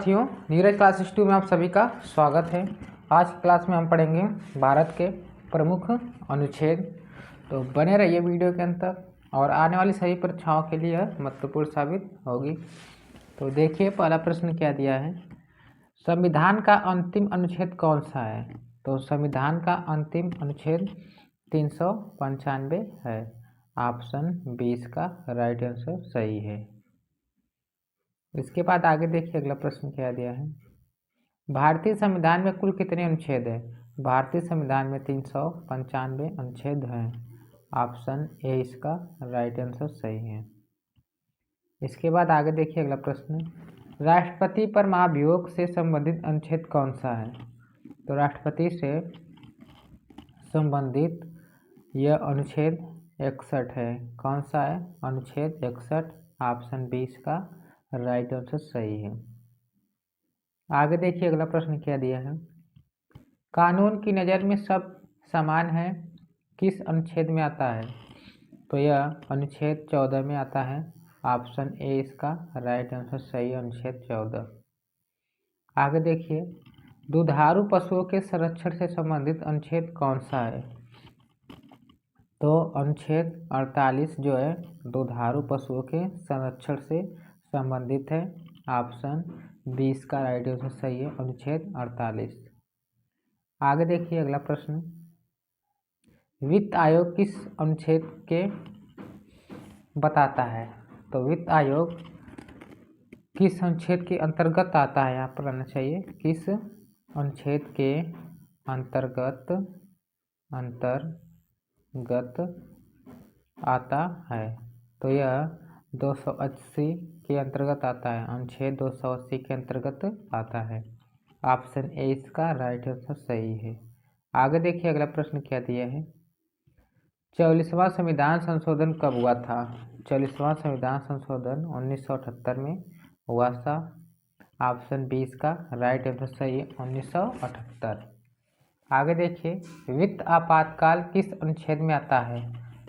साथियों, नीरज क्लासेस 2 में आप सभी का स्वागत है। आज की क्लास में हम पढ़ेंगे भारत के प्रमुख अनुच्छेद। तो बने रहिए वीडियो के अंत तक और आने वाली सभी परीक्षाओं के लिए यह महत्वपूर्ण साबित होगी। तो देखिए पहला प्रश्न क्या दिया है, संविधान का अंतिम अनुच्छेद कौन सा है। तो संविधान का अंतिम अनुच्छेद 395 है। ऑप्शन 20 का राइट आंसर सही है। इसके बाद आगे देखिए अगला प्रश्न क्या दिया है, भारतीय संविधान में कुल कितने अनुच्छेद हैं। भारतीय संविधान में 395 अनुच्छेद हैं। ऑप्शन ए इसका राइट आंसर सही है। इसके बाद आगे देखिए अगला प्रश्न, राष्ट्रपति पर महाभियोग से संबंधित अनुच्छेद कौन सा है। तो राष्ट्रपति से संबंधित यह अनुच्छेद 61 है। कौन सा है, अनुच्छेद 61। ऑप्शन 20 का राइट आंसर सही है। आगे देखिए अगला प्रश्न क्या दिया है, कानून की नज़र में सब समान है किस अनुच्छेद में आता है। तो यह अनुच्छेद 14 में आता है। ऑप्शन ए इसका राइट आंसर सही है, अनुच्छेद 14। आगे देखिए, दुधारू पशुओं के संरक्षण से संबंधित अनुच्छेद कौन सा है। तो अनुच्छेद 48 जो है दुधारू पशुओं के संरक्षण से संबंधित है। ऑप्शन 20 का राइट आंसर सही है, अनुच्छेद 48। आगे देखिए अगला प्रश्न, वित्त आयोग किस अनुच्छेद के बताता है। तो वित्त आयोग किस अनुच्छेद के अंतर्गत आता है, यहाँ पर आना चाहिए, किस अनुच्छेद के अंतर्गत आता है। तो यह 280 के अंतर्गत आता है, अनुच्छेद 280 के अंतर्गत आता है। ऑप्शन ए इसका राइट आंसर सही है। आगे देखिए अगला प्रश्न क्या दिया है, 44वां संविधान संशोधन कब हुआ था। 44वां संविधान संशोधन 1978 में हुआ था। ऑप्शन 20 का राइट आंसर सही है, 1978। आगे देखिए, वित्त आपातकाल किस अनुच्छेद में आता है।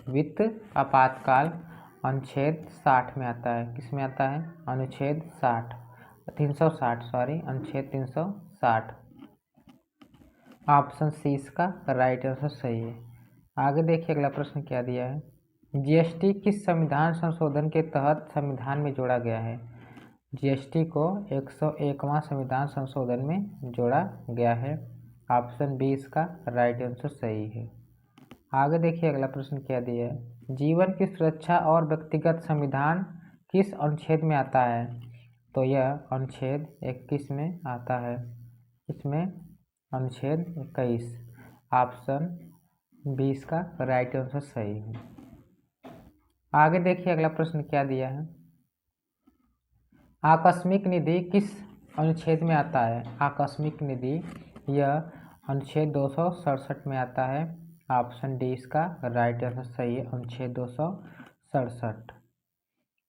वित्त आपातकाल अनुच्छेद 60 में आता है। किस में आता है, अनुच्छेद 360 सॉरी, अनुच्छेद 360। ऑप्शन सी इसका राइट आंसर सही है। आगे देखिए अगला प्रश्न क्या दिया है, जीएसटी किस संविधान संशोधन के तहत संविधान में जोड़ा गया है। जीएसटी को 101वां संविधान संशोधन में जोड़ा गया है। ऑप्शन 20 का राइट आंसर सही है। आगे देखिए अगला प्रश्न क्या दिया है, जीवन की सुरक्षा और व्यक्तिगत संविधान किस अनुच्छेद में आता है। तो यह अनुच्छेद 21 में आता है। इसमें अनुच्छेद 21। ऑप्शन 20 का राइट आंसर सही है। आगे देखिए अगला प्रश्न क्या दिया है, आकस्मिक निधि किस अनुच्छेद में आता है। आकस्मिक निधि यह अनुच्छेद 267 में आता है। ऑप्शन डी इसका राइट आंसर सही है, अनुच्छेद 267।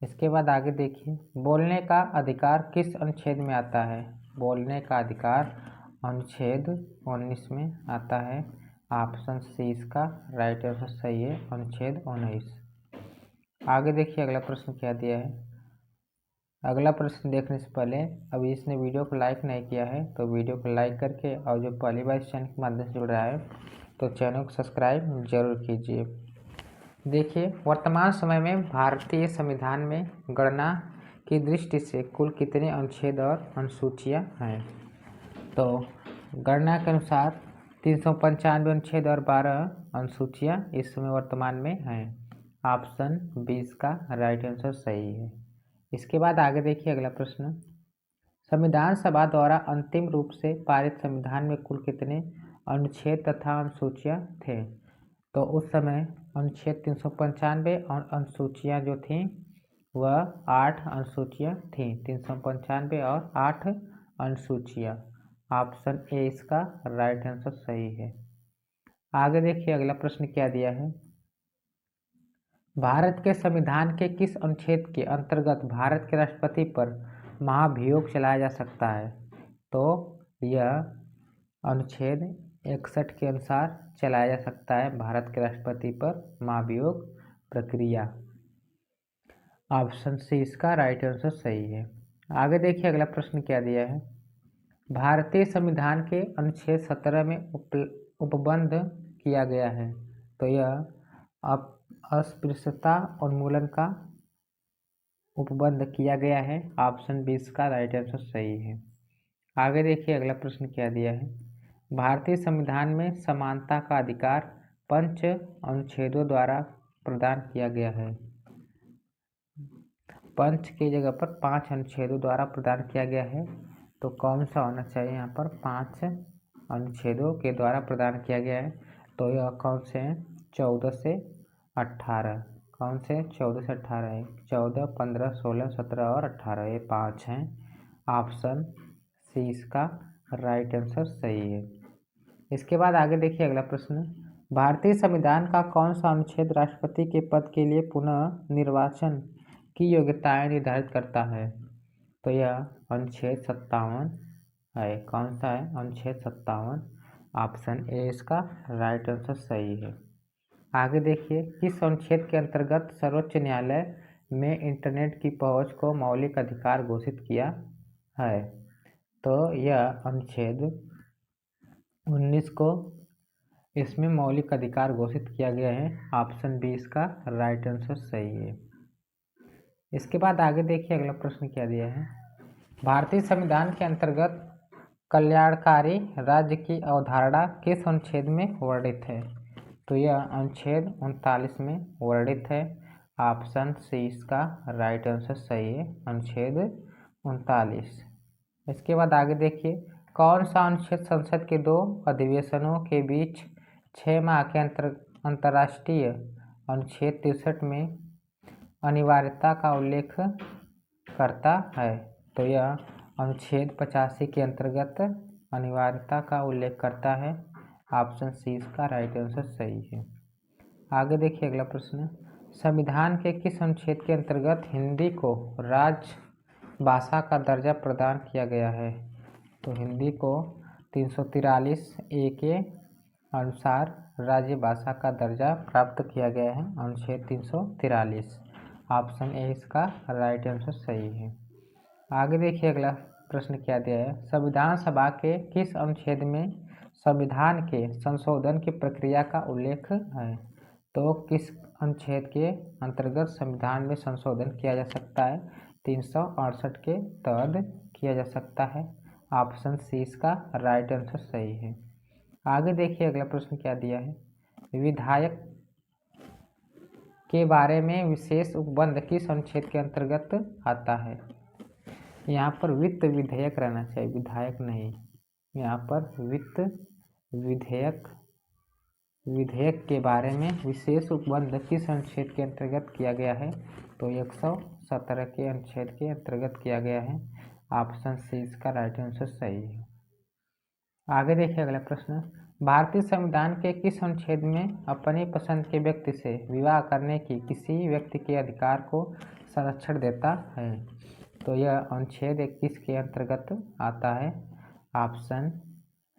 इसके बाद आगे देखिए, बोलने का अधिकार किस अनुच्छेद में आता है। बोलने का अधिकार अनुच्छेद 19 में आता है। ऑप्शन सी इसका राइट आंसर सही है, अनुच्छेद 19। आगे देखिए अगला प्रश्न क्या दिया है, अगला प्रश्न देखने से पहले अभी इसने वीडियो को लाइक नहीं किया है तो वीडियो को लाइक करके, और जो पहली बार इस चैनल के माध्यम से जुड़ रहा है तो चैनल को सब्सक्राइब जरूर कीजिए। देखिए, वर्तमान समय में भारतीय संविधान में गणना की दृष्टि से कुल कितने अनुच्छेद और अनुसूचियाँ हैं। तो गणना के अनुसार 395 अनुच्छेद और 12 अनुसूचियाँ इस समय वर्तमान में हैं। ऑप्शन 20 का राइट आंसर सही है। इसके बाद आगे देखिए अगला प्रश्न, संविधान सभा द्वारा अंतिम रूप से पारित संविधान में कुल कितने अनुच्छेद तथा अनुसूचियाँ थे। तो उस समय अनुच्छेद 395 और अनुसूचियाँ जो थीं वह 8 अनुसूचियाँ थीं। 395 और 8 अनुसूचियाँ। ऑप्शन ए इसका राइट आंसर सही है। आगे देखिए अगला प्रश्न क्या दिया है, भारत के संविधान के किस अनुच्छेद के अंतर्गत भारत के राष्ट्रपति पर महाभियोग चलाया जा सकता है। तो यह अनुच्छेद 61 के अनुसार चलाया जा सकता है भारत के राष्ट्रपति पर महाभियोग प्रक्रिया। ऑप्शन सी इसका राइट आंसर सही है। आगे देखिए अगला प्रश्न क्या दिया है। भारतीय संविधान के अनुच्छेद 17 में उपबंध किया गया है। तो यह अस्पृश्यता उन्मूलन का उपबंध किया गया है। ऑप्शन 20 का राइट आंसर सही है। आगे देखिए अगला प्रश्न क्या दिया है। भारतीय संविधान में समानता का अधिकार 5 अनुच्छेदों द्वारा प्रदान किया गया है। 5 की जगह पर 5 अनुच्छेदों द्वारा प्रदान किया गया है। तो कौन सा होना चाहिए यहाँ पर? 5 अनुच्छेदों के द्वारा प्रदान किया गया है। तो यह कौन से हैं? 14 से 18। कौन से? 14 से 18 है। 14, 15, 16, 17 और 18 ये 5 हैं। ऑप्शन सी इसका राइट आंसर सही है। इसके बाद आगे देखिए अगला प्रश्न। भारतीय संविधान का कौन सा अनुच्छेद राष्ट्रपति के पद के लिए पुनः निर्वाचन की योग्यताएं निर्धारित करता है? तो यह अनुच्छेद 57 है। कौन सा है? अनुच्छेद 57। ऑप्शन ए इसका राइट आंसर सही है। आगे देखिए किस अनुच्छेद के अंतर्गत सर्वोच्च न्यायालय में इंटरनेट की पहुंच को मौलिक अधिकार घोषित किया है? तो यह अनुच्छेद 19 को इसमें मौलिक अधिकार घोषित किया गया है। ऑप्शन बी इसका राइट आंसर सही है। इसके बाद आगे देखिए अगला प्रश्न क्या दिया है। भारतीय संविधान के अंतर्गत कल्याणकारी राज्य की अवधारणा किस अनुच्छेद में वर्णित है? तो यह अनुच्छेद 39 में वर्णित है। ऑप्शन सी इसका राइट आंसर सही है, अनुच्छेद 39। इसके बाद आगे देखिए कौन सा अनुच्छेद संसद के 2 अधिवेशनों के बीच 6 माह के अंतर्राष्ट्रीय अनुच्छेद 63 में अनिवार्यता का उल्लेख करता है? तो यह अनुच्छेद 85 के अंतर्गत अनिवार्यता का उल्लेख करता है। ऑप्शन सी इसका राइट आंसर सही है। आगे देखिए अगला प्रश्न। संविधान के किस अनुच्छेद के अंतर्गत हिंदी को राजभाषा का दर्जा प्रदान किया गया है? तो हिंदी को 343 ए के अनुसार राज्य भाषा का दर्जा प्राप्त किया गया है, अनुच्छेद 343। ऑप्शन ए इसका राइट आंसर सही है। आगे देखिए अगला प्रश्न क्या दिया है। संविधान सभा के किस अनुच्छेद में संविधान के संशोधन की प्रक्रिया का उल्लेख है? तो किस अनुच्छेद के अंतर्गत संविधान में संशोधन किया जा सकता है? 368 के तहत किया जा सकता है। ऑप्शन सी इसका राइट आंसर सही है। आगे देखिए अगला प्रश्न क्या दिया है। विधायक के बारे में विशेष उपबंध किस अनुच्छेद के अंतर्गत आता है? यहाँ पर वित्त विधेयक रहना चाहिए, विधायक नहीं। यहाँ पर वित्त विधेयक के बारे में विशेष उपबंध किस अनुच्छेद के अंतर्गत किया गया है? तो 117 के अनुच्छेद के अंतर्गत किया गया है। ऑप्शन सी इसका राइट आंसर सही है। आगे देखिए अगला प्रश्न। भारतीय संविधान के किस अनुच्छेद में अपनी पसंद के व्यक्ति से विवाह करने की किसी व्यक्ति के अधिकार को संरक्षण देता है? तो यह अनुच्छेद 21 के अंतर्गत आता है। ऑप्शन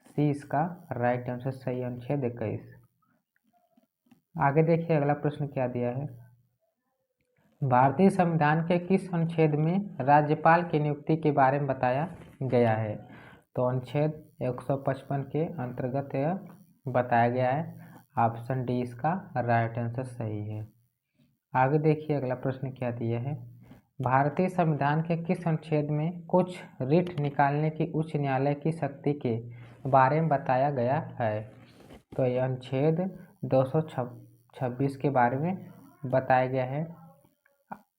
सी इसका राइट आंसर सही, अनुच्छेद 21। आगे देखिए अगला प्रश्न क्या दिया है। भारतीय संविधान के किस अनुच्छेद में राज्यपाल की नियुक्ति के बारे में बताया गया है? तो अनुच्छेद 155 के अंतर्गत यह बताया गया है। ऑप्शन डी इसका राइट आंसर सही है। आगे देखिए अगला प्रश्न क्या दिया है। भारतीय संविधान के किस अनुच्छेद में कुछ रिट निकालने की उच्च न्यायालय की शक्ति के बारे में बताया गया है? तो यह अनुच्छेद 226 के बारे में बताया गया है।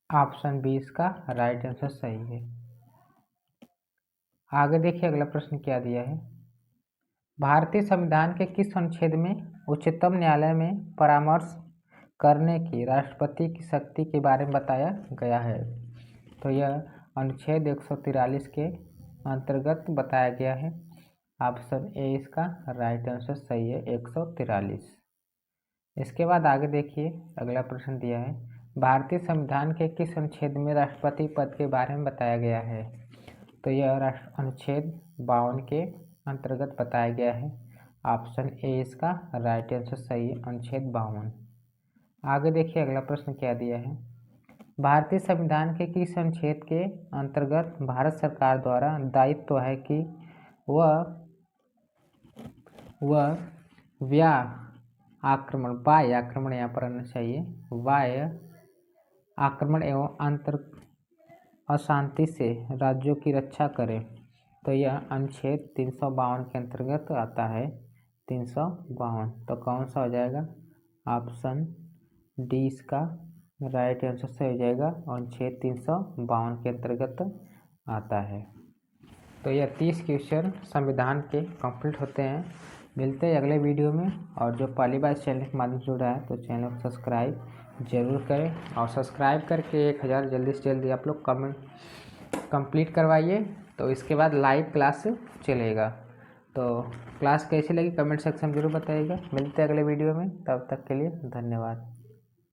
ऑप्शन बी इसका राइट आंसर सही है। आगे देखिए अगला प्रश्न क्या दिया है। भारतीय संविधान के किस अनुच्छेद में उच्चतम न्यायालय में परामर्श करने की राष्ट्रपति की शक्ति के बारे में बताया गया है? तो यह अनुच्छेद 143 के अंतर्गत बताया गया है। ऑप्शन ए इसका राइट आंसर सही है, 143। इसके बाद आगे देखिए अगला प्रश्न दिया है। भारतीय संविधान के किस अनुच्छेद में राष्ट्रपति पद के बारे में बताया गया है? तो यह अनुच्छेद 52 के अंतर्गत बताया गया है। ऑप्शन ए इसका राइट आंसर सही है, अनुच्छेद 52। आगे देखिए अगला प्रश्न क्या दिया है। भारतीय संविधान के किस अनुच्छेद के अंतर्गत भारत सरकार द्वारा दायित्व है कि वह वाय आक्रमण यहाँ पर आना चाहिए, वाय आक्रमण एवं अंतर अशांति से राज्यों की रक्षा करे। तो यह अनुच्छेद 352 के अंतर्गत आता है, 352। तो कौन सा हो जाएगा? ऑप्शन डी इसका राइट आंसर सही हो जाएगा, अनुच्छेद 352 के अंतर्गत आता है। तो यह 30 क्वेश्चन संविधान के कंप्लीट होते हैं। मिलते हैं अगले वीडियो में। और जो पहली बार चैनल के माध्यम से जुड़ा है तो चैनल को सब्सक्राइब जरूर करें, और सब्सक्राइब करके 1000 जल्दी से जल्दी आप लोग कंप्लीट करवाइए। तो इसके बाद लाइव क्लास चलेगा। तो क्लास कैसी लगी कमेंट सेक्शन में जरूर बताइएगा। मिलते हैं अगले वीडियो में, तब तक के लिए धन्यवाद।